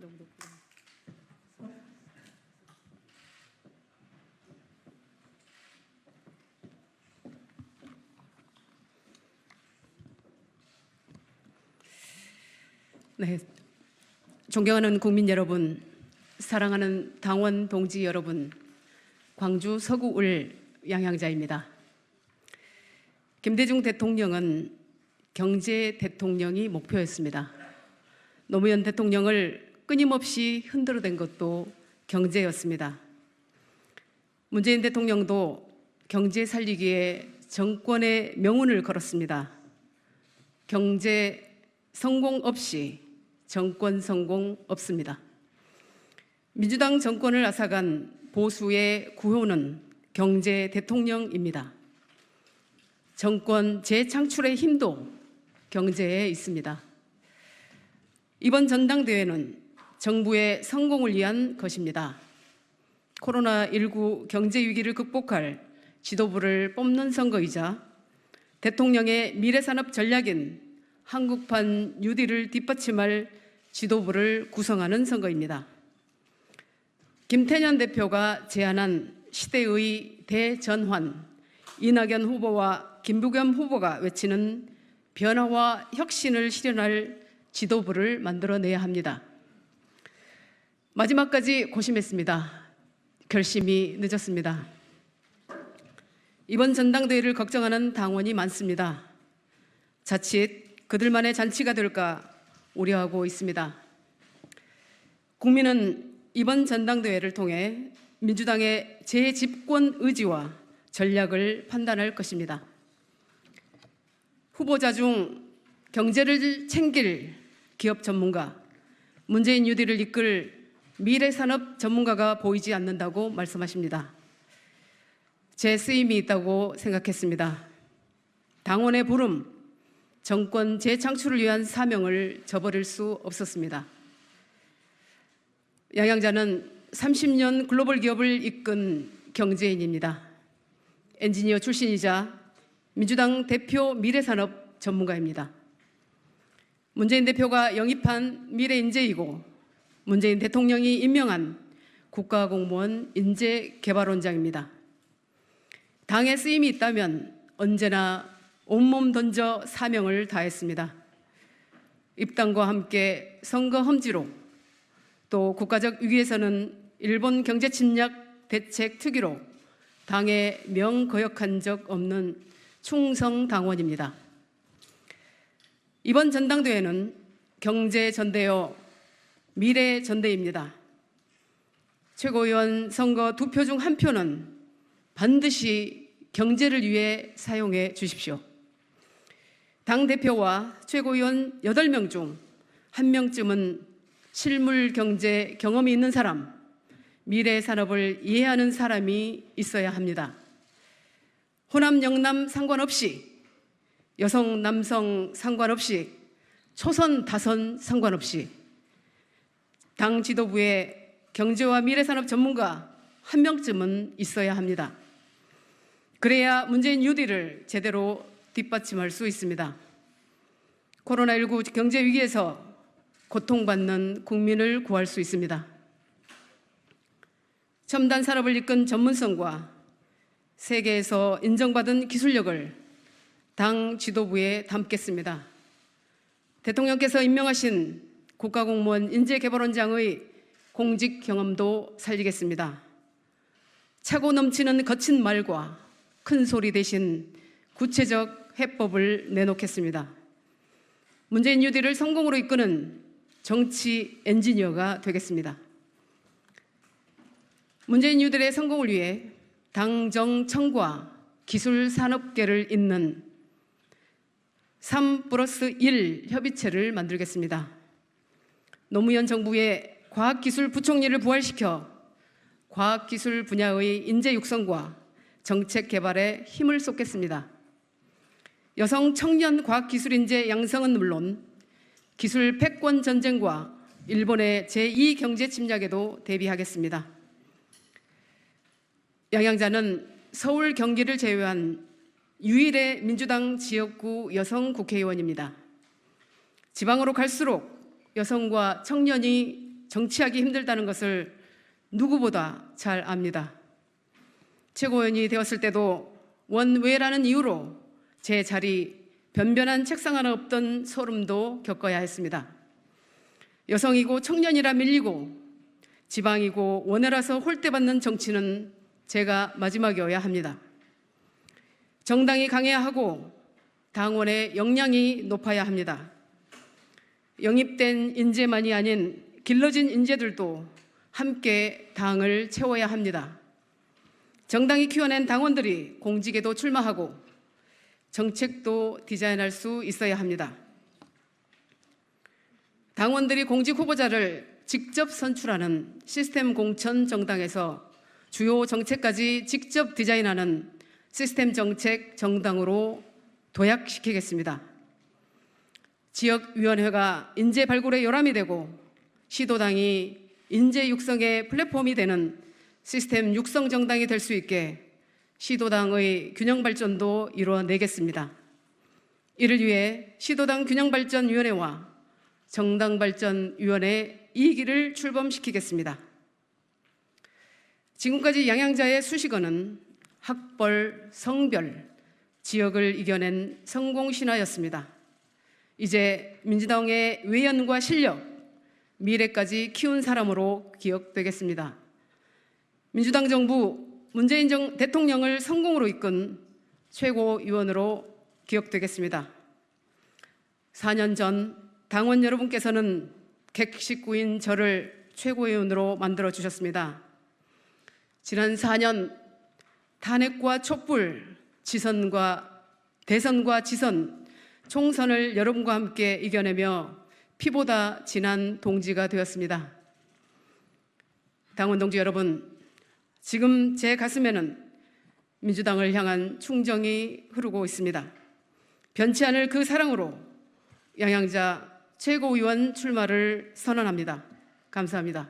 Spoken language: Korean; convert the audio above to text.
너무 높구나. 네, 존경하는 국민 여러분, 사랑하는 당원 동지 여러분, 광주 서구을 양양자입니다. 김대중 대통령은 경제 대통령이 목표였습니다. 노무현 대통령을 끊임없이 흔들어댄 것도 경제였습니다. 문재인 대통령도 경제 살리기에 정권의 명운을 걸었습니다. 경제 성공 없이 정권 성공 없습니다. 민주당 정권을 앗아간 보수의 구호는 경제 대통령입니다. 정권 재창출의 힘도 경제에 있습니다. 이번 전당대회는 정부의 성공을 위한 것입니다. 코로나19 경제 위기를 극복할 지도부를 뽑는 선거이자 대통령의 미래산업 전략인 한국판 뉴딜을 뒷받침할 지도부를 구성하는 선거입니다. 김태년 대표가 제안한 시대의 대전환, 이낙연 후보와 김부겸 후보가 외치는 변화와 혁신을 실현할 지도부를 만들어내야 합니다. 마지막까지 고심했습니다. 결심이 늦었습니다. 이번 전당대회를 걱정하는 당원이 많습니다. 자칫 그들만의 잔치가 될까 우려하고 있습니다. 국민은 이번 전당대회를 통해 민주당의 재집권 의지와 전략을 판단할 것입니다. 후보자 중 경제를 챙길 기업 전문가, 문재인 뉴딜을 이끌 미래산업 전문가가 보이지 않는다고 말씀하십니다. 제 쓰임이 있다고 생각했습니다. 당원의 부름, 정권 재창출을 위한 사명을 저버릴 수 없었습니다. 양양자는 30년 글로벌 기업을 이끈 경제인입니다. 엔지니어 출신이자 민주당 대표 미래산업 전문가입니다. 문재인 대표가 영입한 미래인재이고 문재인 대통령이 임명한 국가공무원 인재개발원장입니다. 당에 쓰임이 있다면 언제나 온몸 던져 사명을 다했습니다. 입당과 함께 선거 험지로 또 국가적 위기에서는 일본 경제 침략 대책 특위로 당에 명거역한 적 없는 충성 당원입니다. 이번 전당대회는 경제 전대요, 미래 전대입니다. 최고위원 선거 2표 중 1표는 반드시 경제를 위해 사용해 주십시오. 당대표와 최고위원 8명 중 1명쯤은 실물 경제 경험이 있는 사람, 미래 산업을 이해하는 사람이 있어야 합니다. 호남, 영남 상관없이, 여성, 남성 상관없이, 초선, 다선 상관없이 당 지도부에 경제와 미래산업 전문가 1명쯤은 있어야 합니다. 그래야 문재인 뉴딜을 제대로 뒷받침할 수 있습니다. 코로나19 경제 위기에서 고통받는 국민을 구할 수 있습니다. 첨단 산업을 이끈 전문성과 세계에서 인정받은 기술력을 당 지도부에 담겠습니다. 대통령께서 임명하신 국가공무원 인재개발원장의 공직 경험도 살리겠습니다. 차고 넘치는 거친 말과 큰 소리 대신 구체적 해법을 내놓겠습니다. 문재인 뉴딜을 성공으로 이끄는 정치 엔지니어가 되겠습니다. 문재인 뉴딜의 성공을 위해 당정청과 기술산업계를 잇는 3+1 협의체를 만들겠습니다. 노무현 정부의 과학기술부총리를 부활시켜 과학기술 분야의 인재 육성과 정책 개발에 힘을 쏟겠습니다. 여성 청년 과학기술 인재 양성은 물론 기술 패권 전쟁과 일본의 제2 경제 침략에도 대비하겠습니다. 양양자는 서울, 경기를 제외한 유일의 민주당 지역구 여성 국회의원입니다. 지방으로 갈수록 여성과 청년이 정치하기 힘들다는 것을 누구보다 잘 압니다. 최고위원이 되었을 때도 원외라는 이유로 제 자리 변변한 책상 하나 없던 소름도 겪어야 했습니다. 여성이고 청년이라 밀리고 지방이고 원외라서 홀대받는 정치는 제가 마지막이어야 합니다. 정당이 강해야 하고 당원의 역량이 높아야 합니다. 영입된 인재만이 아닌 길러진 인재들도 함께 당을 채워야 합니다. 정당이 키워낸 당원들이 공직에도 출마하고 정책도 디자인할 수 있어야 합니다. 당원들이 공직 후보자를 직접 선출하는 시스템 공천 정당에서 주요 정책까지 직접 디자인하는 시스템 정책 정당으로 도약시키겠습니다. 지역위원회가 인재 발굴의 요람이 되고 시도당이 인재 육성의 플랫폼이 되는 시스템 육성 정당이 될 수 있게 시도당의 균형 발전도 이루어내겠습니다. 이를 위해 시도당 균형발전위원회와 정당발전위원회 2기를 출범시키겠습니다. 지금까지 양양자의 수식어는 학벌, 성별, 지역을 이겨낸 성공신화였습니다. 이제 민주당의 외연과 실력, 미래까지 키운 사람으로 기억되겠습니다. 민주당 정부 문재인 대통령을 성공으로 이끈 최고위원으로 기억되겠습니다. 4년 전 당원 여러분께서는 객식구인 저를 최고위원으로 만들어 주셨습니다. 지난 4년 탄핵과 촛불, 대선과 지선, 총선을 여러분과 함께 이겨내며 피보다 진한 동지가 되었습니다. 당원 동지 여러분, 지금 제 가슴에는 민주당을 향한 충정이 흐르고 있습니다. 변치 않을 그 사랑으로 양양자 최고위원 출마를 선언합니다. 감사합니다.